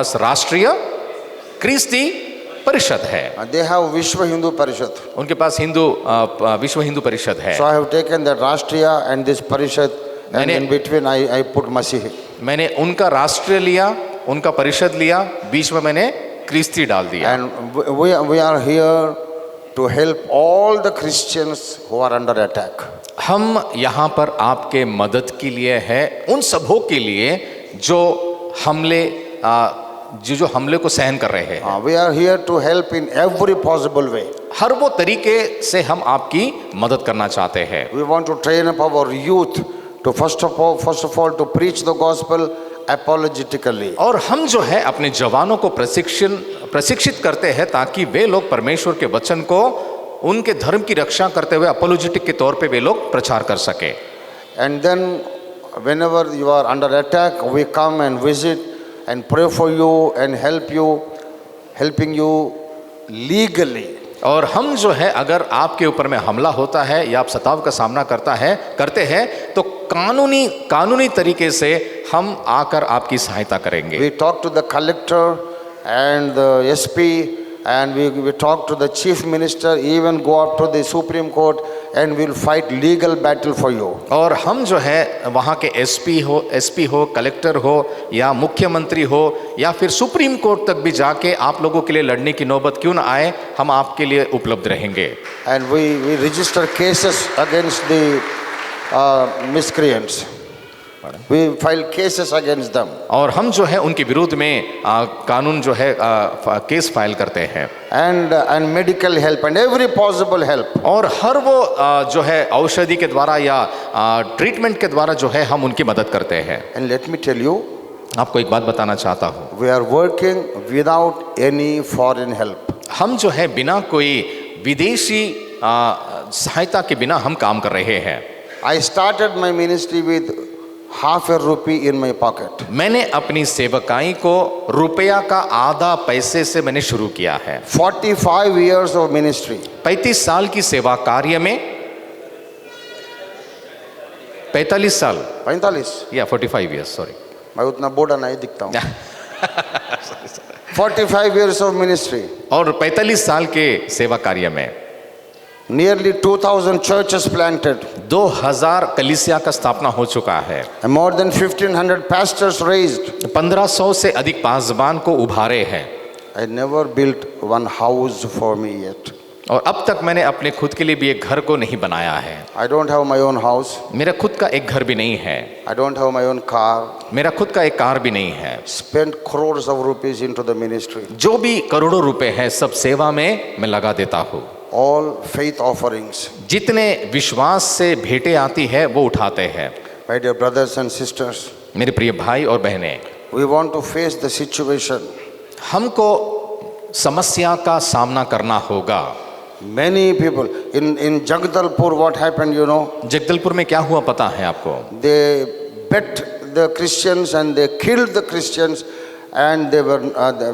राष्ट्रीय क्रिस्ती परिषद है। They have Vishwa Hindu Parishad. उनके पास विश्व हिंदू परिषद है। So I have taken that Rashtriya and this Parishad, and in between I put Masihi. मैंने उनका राष्ट्रीय लिया, उनका परिषद लिया, बीच में मैंने क्रिस्ती डाल दिया। And we are here to help all the Christians who are under attack. हम यहाँ पर आपके मदद के लिए है, उन सबों के लिए जो हमले को सहन कर रहे हैं। We are here to help in every possible way. हर वो तरीके से हम आपकी मदद करना चाहते हैं। We want to train up our youth to first of all to preach the gospel apologetically. और हम जो है अपने जवानों को प्रशिक्षित करते हैं ताकि वे लोग परमेश्वर के वचन को उनके धर्म की रक्षा करते हुए अपोलोजेटिक के तौर पे वे लोग प्रचार कर सके। And then whenever you are under attack, we come and visit and pray for you and helping you legally. और हम जो है अगर आपके ऊपर में हमला होता है या आप सताव का सामना करते हैं तो कानूनी तरीके से हम आकर आपकी सहायता करेंगे। We talk to the collector and the SP and we talk to the chief minister, even go up to the Supreme Court and we'll fight legal battle for you. और हम जो है वहाँ के एसपी हो, कलेक्टर हो या मुख्यमंत्री हो या फिर सुप्रीम कोर्ट तक भी जाके आप लोगों के लिए लड़ने की नौबत क्यों ना आए, हम आपके लिए उपलब्ध रहेंगे। And we register cases against the miscreants. We file cases against them. और हम जो है उनके विरोध में कानून जो है केस फाइल करते हैं। And medical help and every possible help. और हर वो जो है औषधि के द्वारा या ट्रीटमेंट के द्वारा जो है हम उनकी मदद करते हैं। And let me tell you, आपको एक बात बताना चाहता हूँ, we are working without any foreign help. हम जो है बिना कोई विदेशी सहायता के बिना हम काम कर रहे हैं। I started my ministry with ₹0.5 in my pocket. मैंने अपनी सेवकाई को रुपया का आधा पैसे से मैंने शुरू किया है। 45 years of ministry. 35 साल की सेवा कार्य में 45 साल 45 या 45 years, सॉरी, मैं उतना बूढ़ा नहीं दिखता हूँ। 45 years of ministry. और 45 साल के सेवा कार्य में Nearly 2,000 churches planted. 2000 कलीसिया का स्थापना हो चुका है। And more than 1,500 pastors raised. 1500 से अधिक पासबान को उभारे हैं। I never built one house for me yet. और अब तक मैंने अपने खुद के लिए भी एक घर को नहीं बनाया है। I don't have my own house. मेरा खुद का एक घर भी नहीं है। I don't have my own car. मेरा खुद का एक कार भी नहीं है। Spent crores of rupees into the ministry. जो भी करोड़ों रुपए है सब सेवा में मैं लगा देता हूँ। All faith offerings. जितने विश्वास से भेंटें आती है वो उठाते हैं। My dear brothers and sisters, मेरे प्रिय भाई और बहनें, we want to face the situation. हमको समस्या का सामना करना होगा। Many people in Jagdalpur, what happened, you know? Jagdalpur में क्या हुआ पता है आपको? They bet the Christians and they killed the Christians, and they were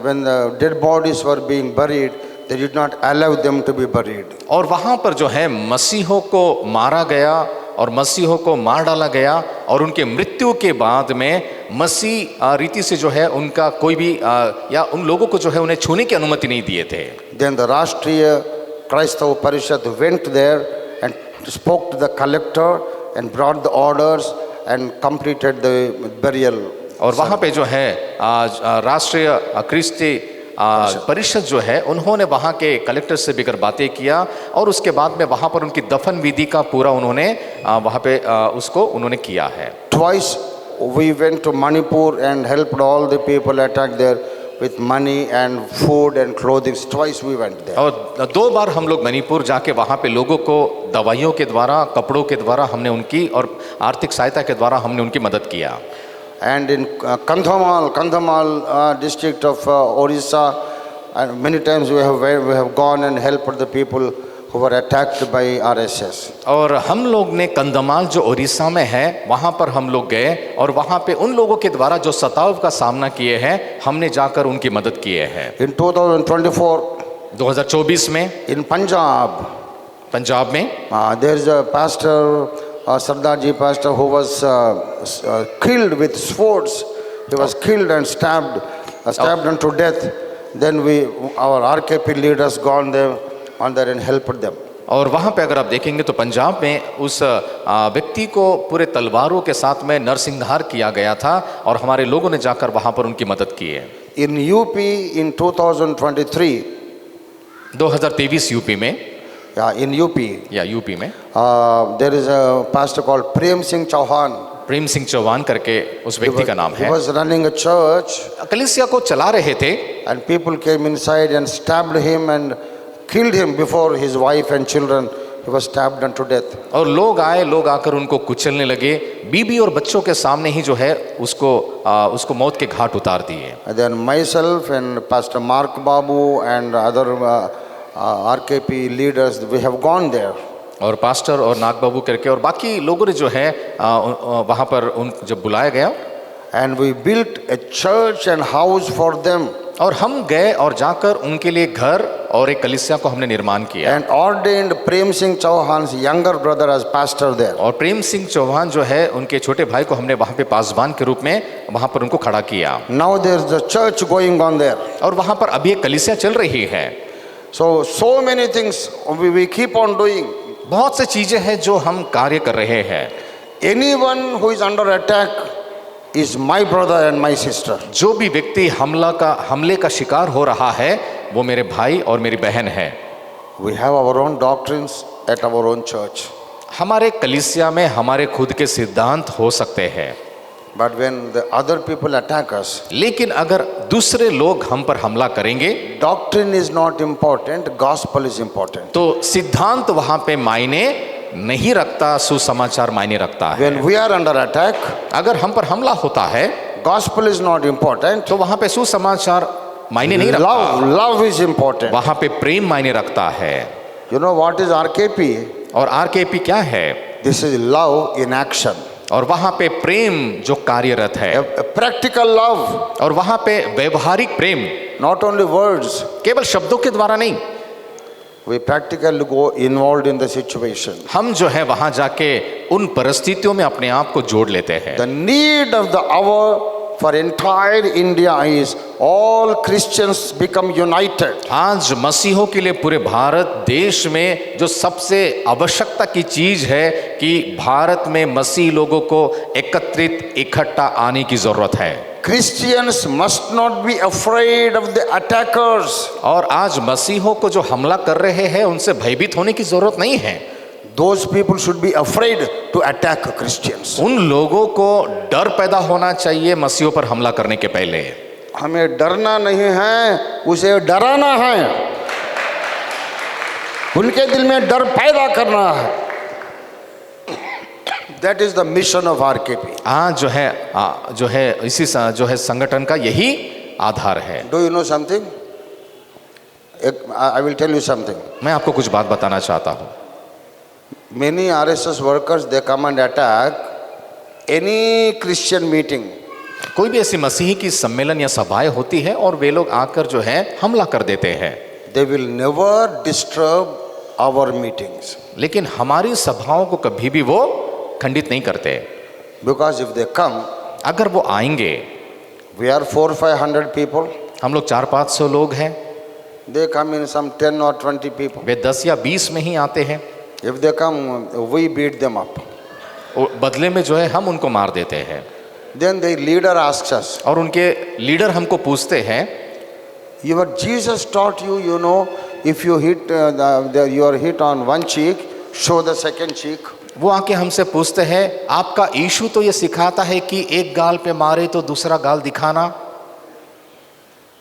when the dead bodies were being buried, they did not allow them to be buried. और वहाँ पर जो है मसीहों को मारा गया और मसीहों को मार डाला गया और उनके मृत्यु के बाद में मसीह रीति से जो है उनका कोई भी या उन लोगों को जो है उन्हें छूने की अनुमति नहीं दिए थे। Then the Rashtriya Kraistava Parishad went there and spoke to the collector and brought the orders and completed the burial. और वहाँ पे जो है राष्ट्रीय क्रिस्ती परिषद जो है उन्होंने वहाँ के कलेक्टर से भी बातें किया और उसके बाद में वहाँ पर उनकी दफन विधि का पूरा उन्होंने वहाँ पे उसको उन्होंने किया है। Twice we went to Manipur and helped all the people attacked there with money and food and clothing. Twice we went there. और 2 बार हम लोग मणिपुर जाके वहाँ पे लोगों को दवाइयों के द्वारा, कपड़ों के द्वारा हमने उनकी और आर्थिक सहायता के द्वारा हमने उनकी मदद किया। And in Kandhamal district of Orissa, and many times we have gone and helped the people who were attacked by RSS. और हम लोग ने कंधमाल जो उड़ीसा में है वहाँ पर हम लोग गए और वहाँ पे उन लोगों के द्वारा जो सताव का सामना किए हैं हमने जाकर उनकी मदद किए हैं। In 2024 में in Punjab में there is a pastor, Sardarji pastor, who was killed with swords. He was killed and stabbed stabbed unto death. Then our RKP leaders gone there and helped them. और वहाँ पे अगर आप देखेंगे तो पंजाब में उस व्यक्ति को पूरे तलवारों के साथ में नरसंहार किया गया था और हमारे लोगों ने जाकर वहाँ पर उनकी मदद की है। In UP in 2023, 2023 यूपी में, in UP, या यूपी में there is a pastor called Prem Singh Chauhan. Prem Singh Chauhan करके उस व्यक्ति का नाम He है। was running a church कलीसिया को चला रहे थे and people came inside and stabbed him and killed him before his wife and children. He was stabbed unto death. और लोग आकर उनको कुचलने लगे, बीबी और बच्चों के सामने ही जो है उसको मौत के घाट उतार दिए। And then myself and Pastor Mark Babu and other RKP leaders, we have gone there. और पास्टर और नाग बाबू करके और बाकी लोगों ने जो है वहाँ पर उन जब बुलाया गया And we built a church and house for them. और हम गए और जाकर उनके लिए घर और एक कलीसिया को हमने निर्माण किया And ordained Prem Singh Chauhan's younger brother as pastor there. और प्रेम सिंह चौहान जो है उनके छोटे भाई को हमने वहाँ पे पासबान के रूप में वहाँ पर उनको खड़ा किया Now there's the church going on there. और वहाँ पर अभी एक कलीसिया चल रही है। So many things we keep on doing. बहुत से चीजें हैं जो हम कार्य कर रहे हैं। Anyone who is under attack is my brother and my sister. जो भी व्यक्ति हमले का शिकार हो रहा है वो मेरे भाई और मेरी बहन है। We have our own doctrines at our own church. हमारे कलीसिया में हमारे खुद के सिद्धांत हो सकते हैं, But when the other people attack us, लेकिन अगर दूसरे लोग हम पर हमला करेंगे doctrine is not important, gospel is important. तो सिद्धांत वहां पे मायने नहीं रखता, सुसमाचार मायने रखता है। When we are under attack, अगर हम पर हमला होता है gospel is not important. तो वहां पे सुसमाचार मायने नहीं रखता, Love is important. वहां पे प्रेम मायने रखता है। You know what is RKP? और आरकेपी क्या है? This is love in action. और वहां पे प्रेम जो कार्यरत है, A practical love, और वहां पे व्यवहारिक प्रेम, not only words. केवल शब्दों के द्वारा नहीं, We practically go involved in the situation. हम जो है वहां जाके उन परिस्थितियों में अपने आप को जोड़ लेते हैं। The need of the hour for entire India is all Christians become united. आज मसीहों के लिए पूरे भारत देश में जो सबसे आवश्यकता की चीज है कि भारत में मसीह लोगों को एकत्रित इकट्ठा आने की जरूरत है। Christians must not be afraid of the attackers. और आज मसीहों को जो हमला कर रहे हैं उनसे भयभीत होने की जरूरत नहीं है। Those people should be afraid to attack Christians. उन लोगों को डर पैदा होना चाहिए मसीहों पर हमला करने के पहले। हमें डरना नहीं है, उसे डराना है, उनके दिल में डर पैदा करना है। That is the mission of RKP. आज जो है इसी जो है संगठन का यही आधार है। Do you know something? I will tell you something. मैं आपको कुछ बात बताना चाहता हूँ। Many RSS workers, they come and attack any Christian meeting. कोई भी ऐसी मसीही की सम्मेलन या सभाएं होती है और वे लोग आकर जो है हमला कर देते हैं। They will never disturb our meetings. लेकिन हमारी सभाओं को कभी भी वो खंडित नहीं करते। Because if they come, अगर वो आएंगे, we are 400-500 people. हम लोग 400-500 लोग हैं, They come in some 10 or 20 people. वे 10 या 20 में ही आते हैं। If they come, we beat them up. और बदले में जो है हम उनको मार देते हैं। Then the leader asks us, और उनके लीडर हमको पूछते हैं, your Jesus taught you, you know, if you hit your hit on one cheek, show the second cheek. वो आके हमसे पूछते हैं, आपका यीशु तो ये सिखाता है कि एक गाल पे मारे तो दूसरा गाल दिखाना।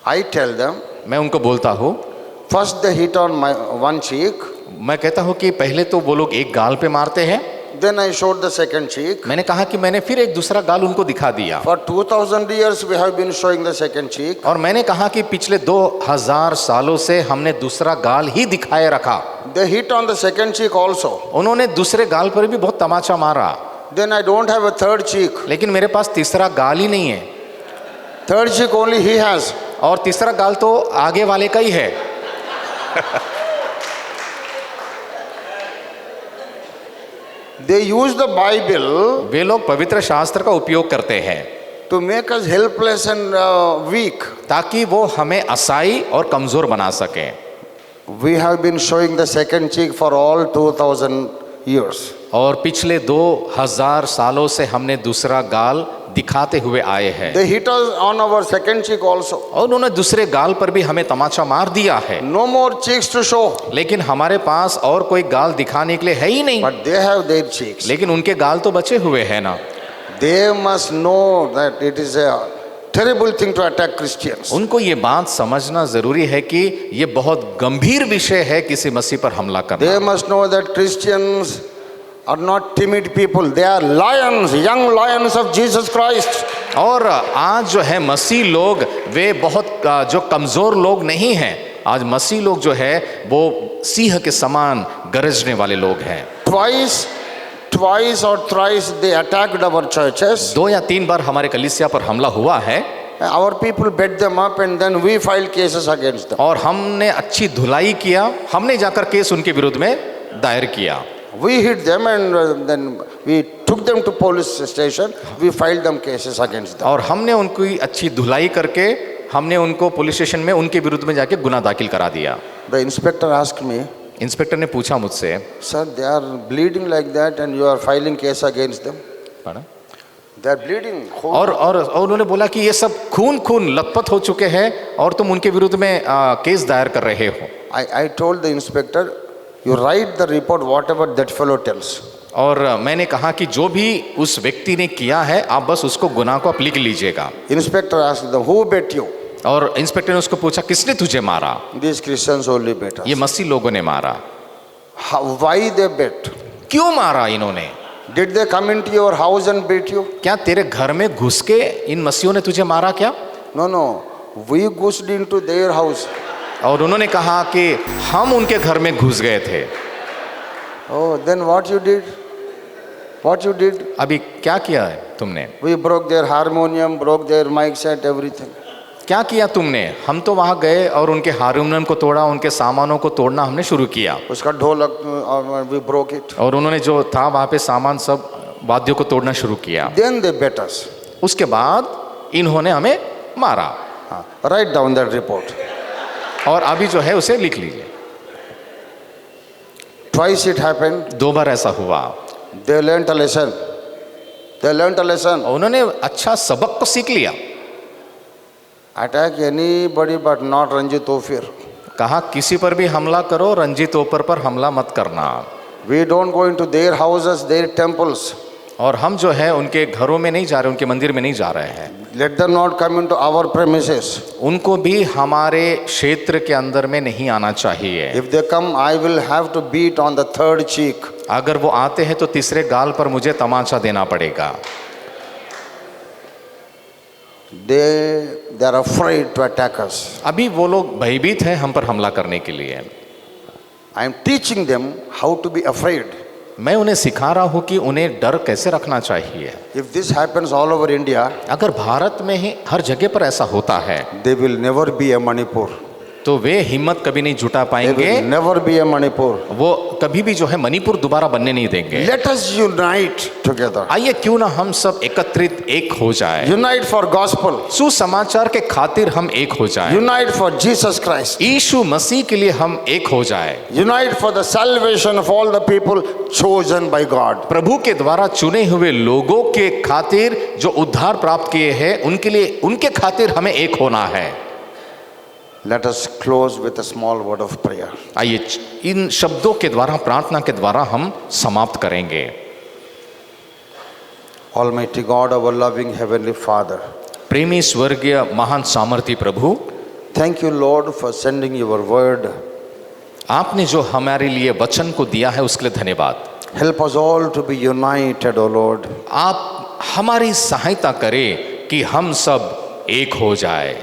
I tell them, मैं उनको बोलता हूँ, first they hit on my one cheek, मैं कहता हूँ कि पहले तो वो लोग एक गाल पे मारते हैं, then I showed the second cheek. मैंने कहा कि मैंने फिर एक दूसरा गाल उनको दिखा दिया। For 2000 years we have been showing the second cheek. और मैंने कहा कि पिछले 2000 सालों से हमने दूसरा गाल ही दिखाए रखा। They hit on the second cheek also. उन्होंने दूसरे गाल पर भी बहुत तमाचा मारा। Then I don't have a third cheek. लेकिन मेरे पास तीसरा गाल ही नहीं है। Third cheek only he has. और तीसरा गाल तो आगे वाले का ही है। They use the Bible वे लोग पवित्र शास्त्र का उपयोग करते हैं। to make us helpless and weak. ताकि वो हमें असहाय और कमजोर बना सके। We have been showing the second cheek for all 2000 years. और पिछले 2000 सालों से हमने दूसरा गाल दिखाते हुए आए हैं। They hit us on our second cheek also. और उन्होंने दूसरे गाल पर भी हमें तमाचा मार दिया है। No more cheeks to show. लेकिन हमारे पास और कोई गाल दिखाने के लिए है ही नहीं। But they have their cheeks. लेकिन उनके गाल तो बचे हुए हैं ना। They must know that it is a terrible thing to attack Christians. उनको ये बात समझना जरूरी है कि ये बहुत गंभीर विषय है किसी मसीह पर हमला करना। They must know that Christians are not timid people. They are lions, young lions of Jesus Christ. और आज जो है मसीह लोग वे बहुत जो कमजोर लोग नहीं हैं। आज मसीह लोग जो है वो सिंह के समान गरजने वाले लोग हैं। Twice or thrice they attacked our churches. 2 या 3 बार हमारे कलीसिया पर हमला हुआ है। Our people beat them up and then we filed cases against them. और हमने अच्छी धुलाई किया, हमने जाकर केस उनके विरुद्ध में दायर किया। We hit them and then we took them to police station. We filed them cases against them. और हमने उनकी अच्छी धुलाई करके हमने उनको पुलिस स्टेशन में उनके विरुद्ध में जाके गुनाह दाखिल करा दिया। The inspector asked me, inspector ने पूछा मुझसे, sir, they are bleeding like that and you are filing case against them. They are bleeding. और उन्होंने बोला कि ये सब खून लथपथ हो चुके हैं और तुम उनके विरुद्ध में केस दायर कर रहे हो। I told the inspector, you write the report whatever that fellow tells. और मैंने कहा कि जो भी उस व्यक्ति ने किया है आप बस उसको गुनाह को आप लिख लीजिएगा। Inspector asked them, who beat you? और इंस्पेक्टर ने उसको पूछा किसने तुझे मारा? These Christians only beat us. ये मसीह लोगों ने मारा। Why they beat? क्यों मारा इन्होंने? Did they come into your house and beat you? क्या तेरे घर में घुस के इन मसीहों ने तुझे मारा क्या? No. We घुसed into their house. और उन्होंने कहा कि हम उनके घर में घुस गए थे। Oh, then what you did? What you did? अभी क्या किया है तुमने? We broke their harmonium, broke their mic set, everything. क्या किया तुमने? हम तो वहां गए और उनके हारमोनियम को तोड़ा, उनके सामानों को तोड़ना हमने शुरू किया। उसका ढोलक we broke it. और उन्होंने जो था वहां पे सामान सब वाद्यों को तोड़ना शुरू किया। Then they beat us. उसके बाद इन्होंने हमें मारा। Write down that report. और अभी जो है उसे लिख लीजिए। Twice it happened. 2 बार ऐसा हुआ। They learned a lesson. They learned a lesson. और उन्होंने अच्छा सबक को सीख लिया। Attack anybody but not Ranjit Ophir. कहा किसी पर भी हमला करो, रंजीत ओपर पर हमला मत करना। We don't go into their houses, their temples. और हम जो है उनके घरों में नहीं जा रहे, उनके मंदिर में नहीं जा रहे हैं। Let them not come into our premises. उनको भी हमारे क्षेत्र के अंदर में नहीं आना चाहिए। If they come, I will have to beat on the third cheek. अगर वो आते हैं तो तीसरे गाल पर मुझे तमाचा देना पड़ेगा। They are afraid to attack us. अभी वो लोग भयभीत हैं हम पर हमला करने के लिए। I am teaching them how to be afraid. मैं उन्हें सिखा रहा हूँ कि उन्हें डर कैसे रखना चाहिए। If this happens all over India, अगर भारत में ही हर जगह पर ऐसा होता है they will never be a Manipur. तो वे हिम्मत कभी नहीं जुटा They पाएंगे। will never be a Manipur. वो कभी भी जो है मणिपुर दोबारा बनने नहीं देंगे। Let us unite together. आइए क्यों ना हम सब एकत्रित एक हो जाए। Unite for gospel. सुसमाचार के खातिर हम एक हो जाए। Unite for Jesus Christ. यीशु मसीह के लिए हम एक हो जाए। Unite for the salvation of all the people chosen by God. प्रभु के द्वारा चुने हुए लोगों के खातिर जो उद्धार प्राप्त किए हैं उनके लिए, उनके खातिर हमें एक होना है। Let us close with a small word of prayer. आइए इन शब्दों के द्वारा, प्रार्थना के द्वारा हम समाप्त करेंगे। Almighty God, our loving Heavenly Father, प्रेमी स्वर्गीय महान सामर्थी प्रभु, thank you Lord for sending your word. आपने जो हमारे लिए वचन को दिया है उसके लिए धन्यवाद। Help us all to be united, O Lord. आप हमारी सहायता करें कि हम सब एक हो जाए।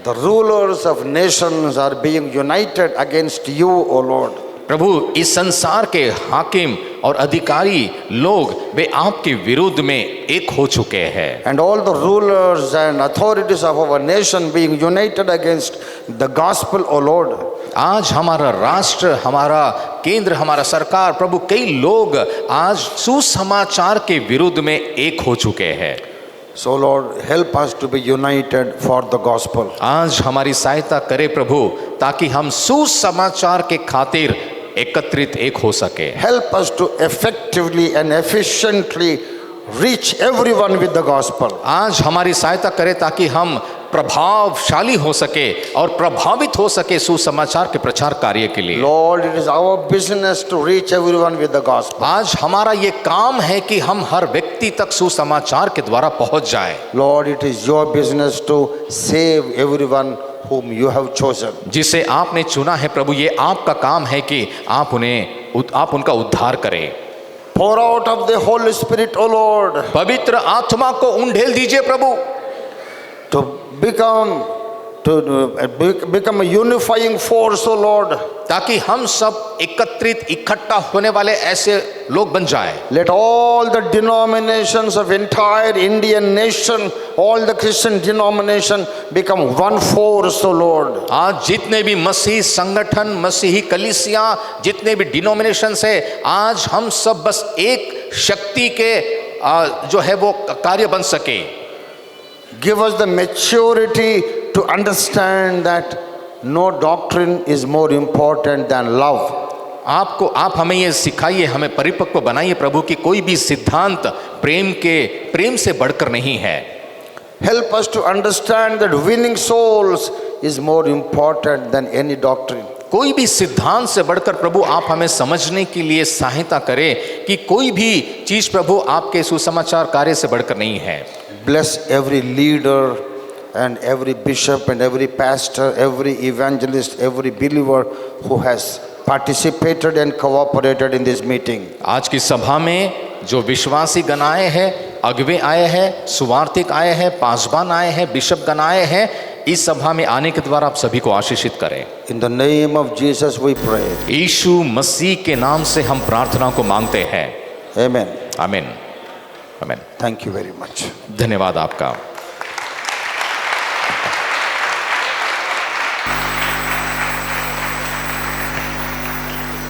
The rulers of nations are being united against you, O Lord. प्रभु इस संसार के हाकिम और अधिकारी लोग वे आपके विरुद्ध में एक हो चुके हैं। And all the rulers and authorities of our nation being united against the gospel, O Lord. आज हमारा राष्ट्र, हमारा केंद्र, हमारा सरकार, प्रभु कई लोग आज सुसमाचार के विरुद्ध में एक हो चुके हैं। So Lord, help us to be united for the gospel. आज हमारी सहायता करे प्रभु, ताकि हम सुसमाचार के खातिर एकत्रित एक हो सके। Help us to effectively and efficiently reach everyone with the gospel. आज हमारी सहायता करे ताकि हम प्रभावशाली हो सके और प्रभावित हो सके सुसमाचार के प्रचार कार्य के लिए। Lord, it is our business to reach everyone with the gospel. आज हमारा ये काम है कि हम हर व्यक्ति तक सुसमाचार के द्वारा पहुंच जाए। Lord, it is your business to save everyone whom you have chosen. जिसे आपने चुना है प्रभु, ये आपका काम है कि आप उनका उद्धार करें। Pour out of the Holy Spirit, O Lord, पवित्र आत्मा को उंडेल दीजिए प्रभु, to become a unifying force, O Lord. ताकि हम सब एकत्रित इकट्ठा होने वाले ऐसे लोग बन जाए। Let all the denominations of entire Indian nation, all the Christian denomination become one force, O Lord. आज जितने भी मसीही संगठन, मसीही कलीसिया, जितने भी डिनोमिनेशंस है, आज हम सब बस एक शक्ति के जो है वो कार्य बन सके। Give us the maturity to understand that no doctrine is more important than love. आप हमें ये सिखाइए, हमें परिपक्व बनाइए प्रभु कि कोई भी सिद्धांत प्रेम से बढ़कर नहीं है। Help us to understand that winning souls is more important than any doctrine. कोई भी सिद्धांत से बढ़कर प्रभु आप हमें समझने के लिए सहायता करें कि कोई भी चीज प्रभु आपके सुसमाचार कार्य से बढ़कर नहीं है। Bless every leader and every bishop and every pastor, every evangelist, every believer who has participated and cooperated in this meeting. आज की सभा में जो विश्वासी गण आए हैं, अगुवे आए हैं, सुवार्थिक आए हैं, पासबान आए हैं, बिशप गण आए हैं, इस सभा में आने के द्वारा आप सभी को आशीषित करें। In the name of Jesus we pray. यीशु मसीह के नाम से हम प्रार्थना को मांगते हैं। Amen. आमीन, आमीन। Thank you very much. धन्यवाद आपका।